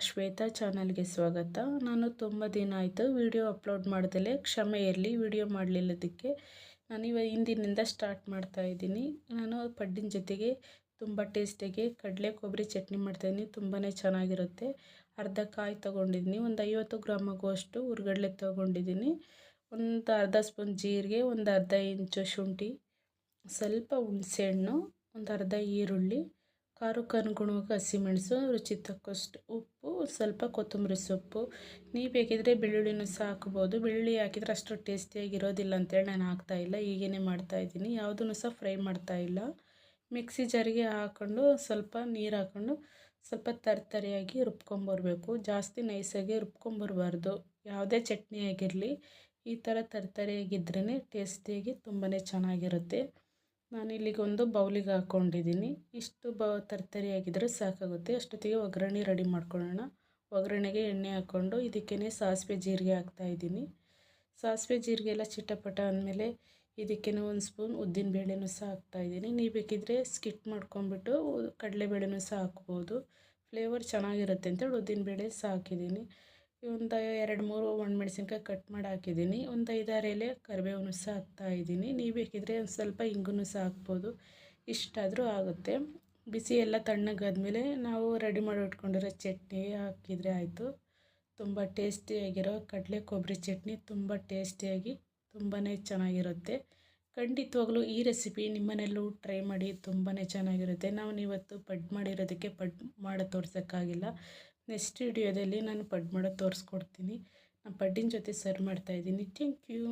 ಶ್ವೇತಾ ಚಾನಲ್ಗೆ ಸ್ವಾಗತ. ನಾನು ತುಂಬ ದಿನ ಆಯಿತು ವಿಡಿಯೋ ಅಪ್ಲೋಡ್ ಮಾಡ್ದಲೇ, ಕ್ಷಮೆ ಇರಲಿ. ವಿಡಿಯೋ ಮಾಡಲಿಲ್ಲದಕ್ಕೆ ನಾನು ಇಂದಿನಿಂದ ಸ್ಟಾರ್ಟ್ ಮಾಡ್ತಾ ಇದ್ದೀನಿ. ನಾನು ಪಡ್ಡಿನ ಜೊತೆಗೆ ತುಂಬ ಟೇಸ್ಟಿಯಾಗಿ ಕಡಲೆ ಕೊಬ್ಬರಿ ಚಟ್ನಿ ಮಾಡ್ತಾಯಿದ್ದೀನಿ. ತುಂಬಾ ಚೆನ್ನಾಗಿರುತ್ತೆ. ಅರ್ಧ ಕಾಯಿ ತೊಗೊಂಡಿದ್ದೀನಿ, ಒಂದು 50 ಗ್ರಾಮ್ ಆಗುವಷ್ಟು ಹುರ್ಗಡ್ಲೆ ತೊಗೊಂಡಿದ್ದೀನಿ, ಒಂದು ಅರ್ಧ ಸ್ಪೂನ್ ಜೀರಿಗೆ, ಒಂದು ಅರ್ಧ ಇಂಚು ಶುಂಠಿ, ಸ್ವಲ್ಪ ಹುಣಸೆಹಣ್ಣು, ಒಂದು ಅರ್ಧ ಈರುಳ್ಳಿ, ಖಾರಕ್ಕೆ ಅನುಗುಣವಾಗಿ ಹಸಿಮೆಣಸು, ರುಚಿ ತಕ್ಕಷ್ಟು ಉಪ್ಪು, ಸ್ವಲ್ಪ ಕೊತ್ತಂಬರಿ ಸೊಪ್ಪು. ನೀವು ಬೇಕಿದ್ರೆ ಬೆಳ್ಳುಳ್ಳಿನೂ ಸಹ ಹಾಕ್ಬೋದು. ಬೆಳ್ಳುಳ್ಳಿ ಹಾಕಿದರೆ ಅಷ್ಟು ಟೇಸ್ಟಿಯಾಗಿರೋದಿಲ್ಲ ಅಂತೇಳಿ ನಾನು ಹಾಕ್ತಾಯಿಲ್ಲ, ಹೀಗೇ ಮಾಡ್ತಾಯಿದ್ದೀನಿ. ಯಾವುದನ್ನು ಸಹ ಫ್ರೈ ಮಾಡ್ತಾಯಿಲ್ಲ. ಮಿಕ್ಸಿ ಜಾರಿಗೆ ಹಾಕ್ಕೊಂಡು ಸ್ವಲ್ಪ ನೀರು ಹಾಕ್ಕೊಂಡು ಸ್ವಲ್ಪ ತರಿಯಾಗಿ ರುಬ್ಕೊಂಬರ್ಬೇಕು. ಜಾಸ್ತಿ ನೈಸಾಗಿ ರುಬ್ಕೊಂಬರ್ಬಾರ್ದು. ಯಾವುದೇ ಚಟ್ನಿ ಆಗಿರಲಿ ಈ ಥರ ತರಿಯಾಗಿದ್ರೇ ಟೇಸ್ಟಿಯಾಗಿ ತುಂಬಾ ಚೆನ್ನಾಗಿರುತ್ತೆ. ನಾನು ಇಲ್ಲಿಗೆ ಒಂದು ಬೌಲಿಗೆ ಹಾಕ್ಕೊಂಡಿದ್ದೀನಿ. ಇಷ್ಟು ತರಿಯಾಗಿದ್ದರೆ ಸಾಕಾಗುತ್ತೆ. ಅಷ್ಟೊತ್ತಿಗೆ ಒಗ್ಗರಣೆ ರೆಡಿ ಮಾಡ್ಕೊಳ್ಳೋಣ. ಒಗ್ಗರಣೆಗೆ ಎಣ್ಣೆ ಹಾಕ್ಕೊಂಡು ಇದಕ್ಕೇ ಸಾಸಿವೆ ಜೀರಿಗೆ ಹಾಕ್ತಾಯಿದ್ದೀನಿ. ಸಾಸಿವೆ ಜೀರಿಗೆ ಎಲ್ಲ ಚಿಟಪಟ ಅಂದಮೇಲೆ ಇದಕ್ಕೇ ಒಂದು ಸ್ಪೂನ್ ಉದ್ದಿನಬೇಳೆನೂ ಸಹ ಹಾಕ್ತಾಯಿದ್ದೀನಿ. ನೀವು ಬೇಕಿದ್ರೆ ಸ್ಕಿಪ್ ಮಾಡ್ಕೊಂಬಿಟ್ಟು ಕಡಲೆಬೇಳೆನೂ ಸಹ ಹಾಕ್ಬೋದು. ಫ್ಲೇವರ್ ಚೆನ್ನಾಗಿರುತ್ತೆ ಅಂತೇಳಿ ಉದ್ದಿನಬೇಳೆ ಸಹ ಹಾಕಿದ್ದೀನಿ. ಒಂದು 2-3 ಒಣಮೆಣಸಿನ್ಕಾಯಿ ಕಟ್ ಮಾಡಿ ಹಾಕಿದ್ದೀನಿ. ಒಂದು 5-6 ಎಲೆ ಕರಿಬೇವನ್ನು ಸಹ ಹಾಕ್ತಾಯಿದ್ದೀನಿ. ನೀವು ಬೇಕಿದ್ರೆ ಒಂದು ಸ್ವಲ್ಪ ಇಂಗನ್ನು ಸಹ ಹಾಕ್ಬೋದು, ಇಷ್ಟಾದರೂ ಆಗುತ್ತೆ. ಬಿಸಿ ಎಲ್ಲ ತಣ್ಣಗಾದ್ಮೇಲೆ ನಾವು ರೆಡಿ ಮಾಡಿ ಇಟ್ಕೊಂಡಿರೋ ಚಟ್ನಿ ಹಾಕಿದರೆ ಆಯಿತು. ತುಂಬ ಟೇಸ್ಟಿಯಾಗಿರೋ ಕಡಲೆ ಕೊಬ್ಬರಿ ಚಟ್ನಿ ತುಂಬ ಟೇಸ್ಟಿಯಾಗಿ ತುಂಬಾ ಚೆನ್ನಾಗಿರುತ್ತೆ. ಖಂಡಿತವಾಗ್ಲೂ ಈ ರೆಸಿಪಿ ನಿಮ್ಮನೆಯಲ್ಲೂ ಟ್ರೈ ಮಾಡಿ, ತುಂಬಾ ಚೆನ್ನಾಗಿರುತ್ತೆ. ನಾವು ಇವತ್ತು ಪಡ್ಡು ಮಾಡಿರೋದಕ್ಕೆ ಪಡ್ಡು ಮಾಡೋದು ತೋರ್ಸೋಕ್ಕಾಗಿಲ್ಲ. ನೆಕ್ಸ್ಟ್ ವಿಡಿಯೋದಲ್ಲಿ ನಾನು ಪಡ್ಡು ಮಾಡೋದು ತೋರಿಸ್ಕೊಡ್ತೀನಿ. ನಾನು ಪಡ್ಡಿನ ಜೊತೆ ಸರ್ವ್ ಮಾಡ್ತಾಯಿದ್ದೀನಿ. Thank you.